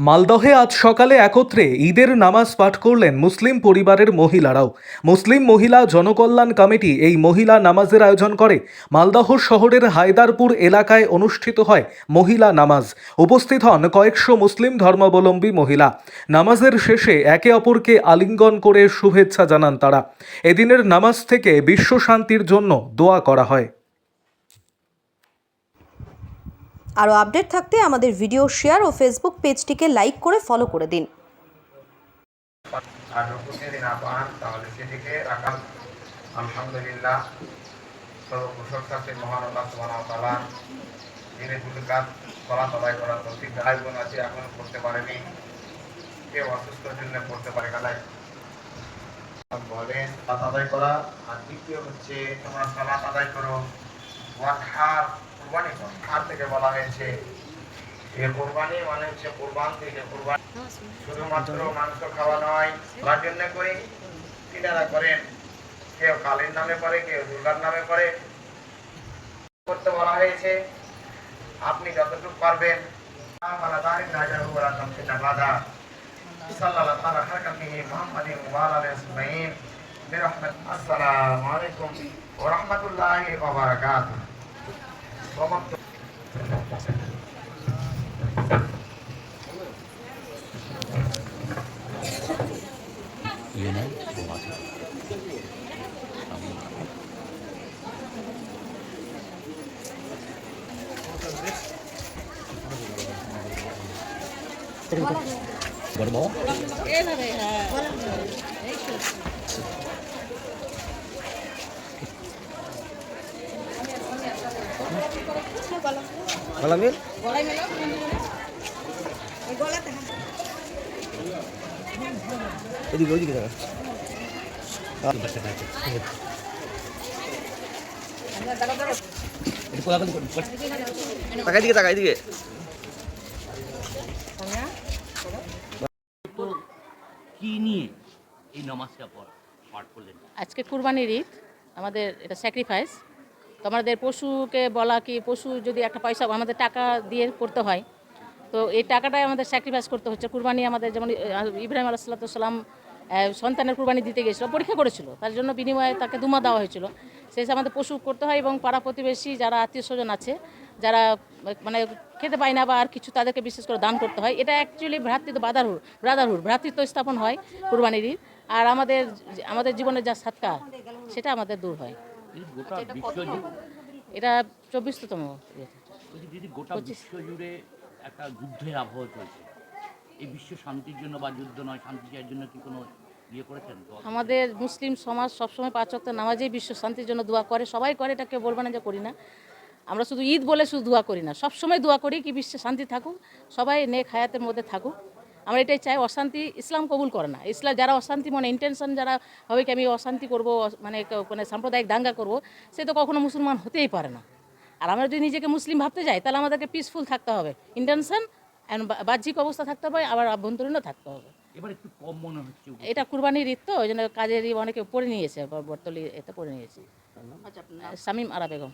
মালদহে আজ সকালে একত্রে ঈদের নামাজ পাঠ করলেন মুসলিম পরিবারের মহিলারাও। মুসলিম মহিলা জনকল্যাণ কমিটি এই মহিলা নামাজের আয়োজন করে। মালদহ শহরের হায়দারপুর এলাকায় অনুষ্ঠিত হয় মহিলা নামাজ। উপস্থিত হন কয়েকশো মুসলিম ধর্মাবলম্বী মহিলা। নামাজের শেষে একে অপরকে আলিঙ্গন করে শুভেচ্ছা জানান তারা। এদিনের নামাজ থেকে বিশ্ব শান্তির জন্য দোয়া করা হয়। আরও আপডেট থাকতে আমাদের ভিডিও শেয়ার ও ফেসবুক পেজটিকে লাইক করে ফলো করে দিন। আর রুকু যদি না পান তাহলে সেটিকে রাখা। আলহামদুলিল্লাহ, সর্বপ্রশংসা সেই মহান আল্লাহ সুবহানাহু ওয়া তাআলা, যিনি দুটো কাজ সালাত আদায় করার তৌফিক দান করেছেন। আছে এখন করতে পারেনি, কেউ অসুস্থর জন্য করতে পারে না, বলেন সালাত আদায় করা। আর দ্বিতীয় হচ্ছে তোমরা সালাত আদায় করো, ওয়াকহার কুরবানি করো। হার থেকে বলা হয়েছে এই কুরবানি মানে হচ্ছে কুরবান থেকে কুরবানি, শুধুমাত্র মাংস খাওয়া নয়, তার জন্য করি কিনারা করেন। কেউ কালীর নামে করে, কেউ দুর্গার নামে করে। করতে বলা হয়েছে আপনি যতটুকু পারবেন। আসসালামু আলাইকুম ওয়া রাহমাতুল্লাহি ওয়া বারাকাতুহু। গলা মিল এদিকে ওইদিকে দেখা তাকাই দিকে তাকাই দিকে। কি নিয়ে এই নামাজটা পাঠ করলেন? আজকে কুরবানির ঈদ, আমাদের এটা স্যাক্রিফাইস। তো আমাদের পশুকে বলা কি, পশু যদি একটা পয়সা আমাদের টাকা দিয়ে করতে হয়, তো এই টাকাটাই আমাদের স্যাক্রিফাইস করতে হচ্ছে। কুরবানি আমাদের যেমন ইব্রাহিম আলাইহিস সালাম সন্তানের কুরবানি দিতে গিয়েছিল, পরীক্ষা করেছিল, তার জন্য বিনিময়ে তাকে দুমা দেওয়া হয়েছিল। সেই হিসেবে আমাদের পশু করতে হয় এবং পাড়া প্রতিবেশী যারা আত্মীয় স্বজন আছে, যারা মানে খেতে পায় না বা আর কিছু, তাদেরকে বিশেষ করে দান করতে হয়। এটা অ্যাকচুয়ালি ব্রাদারহুড ভ্রাতৃত্ব স্থাপন হয় কুরবানির ঈদ। আর আমাদের জীবনের যা সাদকা, সেটা আমাদের দূর হয়। এটা 24তম। গোটা বিশ্ব জুড়ে একটা যুদ্ধের আবহাওয়া চলছে, এই বিশ্ব শান্তির জন্য বা যুদ্ধ নয়, শান্তি চাওয়ার জন্য কি কোনো ইয়ে করেছেন? আমাদের মুসলিম সমাজ সবসময় 5 ওয়াক্ত নামাজেই বিশ্ব শান্তির জন্য দোয়া করে, সবাই করে, এটা কেউ বলবে না যে করি না। আমরা শুধু ঈদ বলে শুধু দোয়া করি না, সবসময় দোয়া করি কি বিশ্বে শান্তি থাকুক, সবাই নেক হায়াতের মধ্যে থাকুক। আমরা এটাই চাই। অশান্তি ইসলাম কবুল করে না। ইসলাম যারা অশান্তি মনে ইন্টেনশন যারা হবে কি আমি অশান্তি করব, মানে সাম্প্রদায়িক দাঙ্গা করব, সে তো কখনো মুসলমান হতেই পারে না। আর আমরা যদি নিজেকে মুসলিম ভাবতে যাই, তাহলে আমাদেরকে পিসফুল থাকতে হবে, ইন্টেনশন অ্যান্ড বাহ্যিক অবস্থা থাকতে হবে, আবার আভ্যন্তরীণও থাকতে হবে। এবার একটু কম মনে হচ্ছে। এটা কুরবানির ঈদ তো, ওই জন্য কাজের অনেকে পড়ে নিয়েছে, বর্তলি এতে পড়ে নিয়েছে। শামীম আরা বেগম।